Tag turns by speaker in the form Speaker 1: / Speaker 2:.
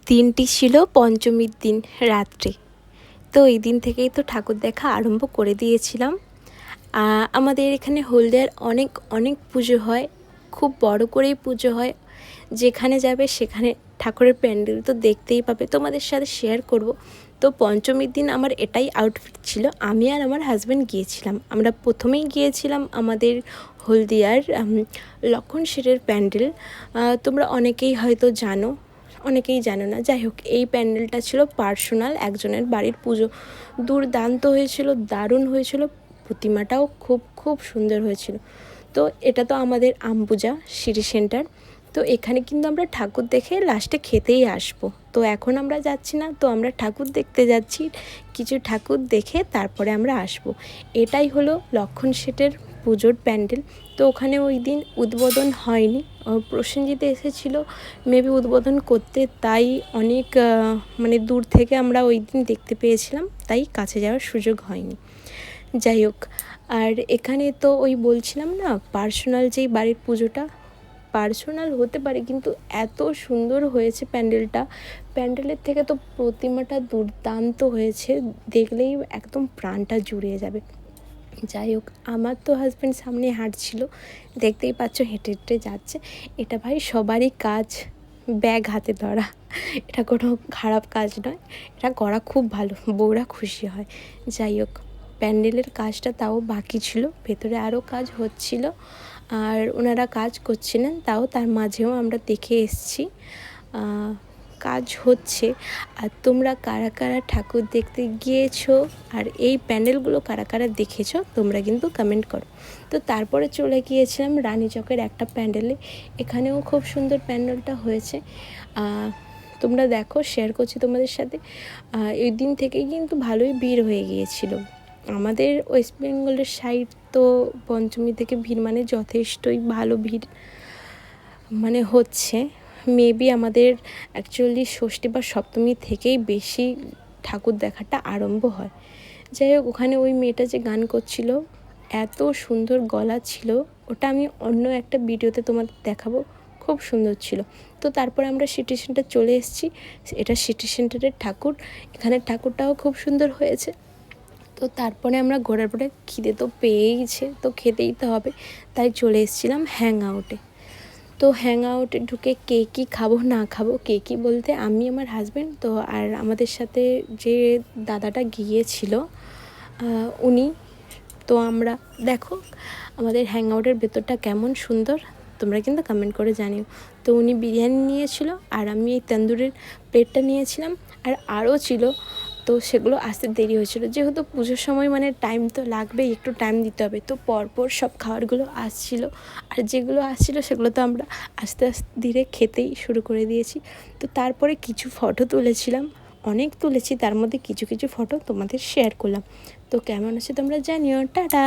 Speaker 1: দিনটি ছিল পঞ্চমীর দিন রাত্রে। তো এই দিন থেকেই তো ঠাকুর দেখা আরম্ভ করে দিয়েছিলাম। আমাদের এখানে হলদিয়ার অনেক অনেক পুজো হয়, খুব বড় করেই পুজো হয়। যেখানে যাবে সেখানে ঠাকুরের প্যান্ডেল তো দেখতেই পাবে, তোমাদের সাথে শেয়ার করব। তো পঞ্চমীর দিন আমার এটাই আউটফিট ছিল। আমি আর আমার হাজব্যান্ড গিয়েছিলাম। আমরা প্রথমেই গিয়েছিলাম আমাদের হলদিয়ার লক্ষণ শেঠের প্যান্ডেল। তোমরা অনেকেই হয়তো জানো, অনেকেই জানো না। যাই হোক, এই প্যান্ডেলটা ছিল পার্সোনাল একজনের বাড়ির পুজো। দুর্দান্ত হয়েছিল, দারুণ হয়েছিল। প্রতিমাটাও খুব খুব সুন্দর হয়েছিল। তো এটা তো আমাদের আমপূজা সিটি সেন্টার। তো এখানে কিন্তু আমরা ঠাকুর দেখে লাস্টে খেতেই আসবো। তো এখন আমরা যাচ্ছি না, তো আমরা ঠাকুর দেখতে যাচ্ছি। কিছু ঠাকুর দেখে তারপরে আমরা আসবো। এটাই হলো লক্ষণ শেঠের পুজোর প্যান্ডেল। তো ওখানে ওই দিন উদ্বোধন হয়নি, প্রসেনজিৎ এসেছিল মেবি উদ্বোধন করতে, তাই অনেক দূর থেকে আমরা ওই দিন দেখতে পেয়েছিলাম, তাই কাছে যাওয়ার সুযোগ হয়নি। যাই হোক, আর এখানে তো ওই বলছিলাম না, পার্সোনাল যেই বাড়ির পুজোটা, পার্সোনাল হতে পারে কিন্তু এত সুন্দর হয়েছে প্যান্ডেলটা। প্যান্ডেলের থেকে তো প্রতিমাটা দুর্দান্ত হয়েছে, দেখলেই একদম প্রাণটা জুড়িয়ে যাবে। যাই হোক, আমার তো হাজব্যান্ড সামনে হাঁটছিল, দেখতেই পাচ্ছ হেঁটে হেঁটে যাচ্ছে। এটা ভাই সবারই কাজ, ব্যাগ হাতে ধরা। এটা কোনো খারাপ কাজ নয়, এটা করা খুব ভালো, বউরা খুশি হয়। যাই হোক, প্যান্ডেলের কাজটা তাও বাকি ছিল, ভেতরে আরও কাজ হচ্ছিল, আর ওনারা কাজ করছিলেন, তাও তার মাঝেও আমরা দেখে এসেছি কাজ হচ্ছে। আর তোমরা কারা কারা ঠাকুর দেখতে গিয়েছো আর এই প্যান্ডেলগুলো কারা কারা দেখেছো তোমরা কিন্তু কমেন্ট করো। তো তারপরে চলে গিয়েছিলাম রানীচকের একটা প্যান্ডেলে। এখানেও খুব সুন্দর প্যান্ডেলটা হয়েছে, তোমরা দেখো, শেয়ার করছি তোমাদের সাথে। এই দিন থেকেই কিন্তু ভালোই ভিড় হয়ে গিয়েছিল। আমাদের ওয়েস্ট বেঙ্গলের সাইড তো পঞ্চমী থেকে ভিড় যথেষ্টই ভালো ভিড় হচ্ছে। মেবি আমাদের অ্যাকচুয়ালি ষষ্ঠী বা সপ্তমী থেকেই বেশি ঠাকুর দেখাটা আরম্ভ হয়। যাই হোক, ওখানে ওই মেয়েটা যে গান করছিল, এত সুন্দর গলা ছিল, ওটা আমি অন্য একটা ভিডিওতে তোমাদের দেখাবো, খুব সুন্দর ছিল। তো তারপরে আমরা সিটি সেন্টার চলে এসেছি। এটা সিটি সেন্টারের ঠাকুর, এখানে ঠাকুরটাও খুব সুন্দর হয়েছে। তো তারপরে আমরা ঘোরার পরে খিদে তো পেয়ে গেছে, তো খেতেই তো হবে, তাই চলে এসেছিলাম হ্যাং আউটে। তো হ্যাং আউটে ঢুকে কে কী খাবো না খাবো, কে কী বলতে আমি আমার হাজব্যান্ড, তো আর আমাদের সাথে যে দাদাটা গিয়েছিল উনি। তো আমরা দেখো আমাদের হ্যাং আউটের ভেতরটা কেমন সুন্দর, তোমরা কিন্তু কমেন্ট করে জানিও। তো উনি বিরিয়ানি নিয়েছিল আর আমি এই তন্দুরের প্লেটটা নিয়েছিলাম, আর আরও ছিল। তো সেগুলো আসতে দেরি হয়েছিল, যেহেতু পুজোর সময় টাইম তো লাগবেই, একটু টাইম দিতে হবে। তো পরপর সব খাবারগুলো আসছিল, আর যেগুলো আসছিল সেগুলো তো আমরা আস্তে আস্তে ধীরে খেতেই শুরু করে দিয়েছি। তো তারপরে কিছু ফটো তুলেছিলাম, অনেক তুলেছি, তার মধ্যে কিছু কিছু ফটো তোমাদের শেয়ার করলাম। তো কেমন আছে তোমরা জানিও, টাটা।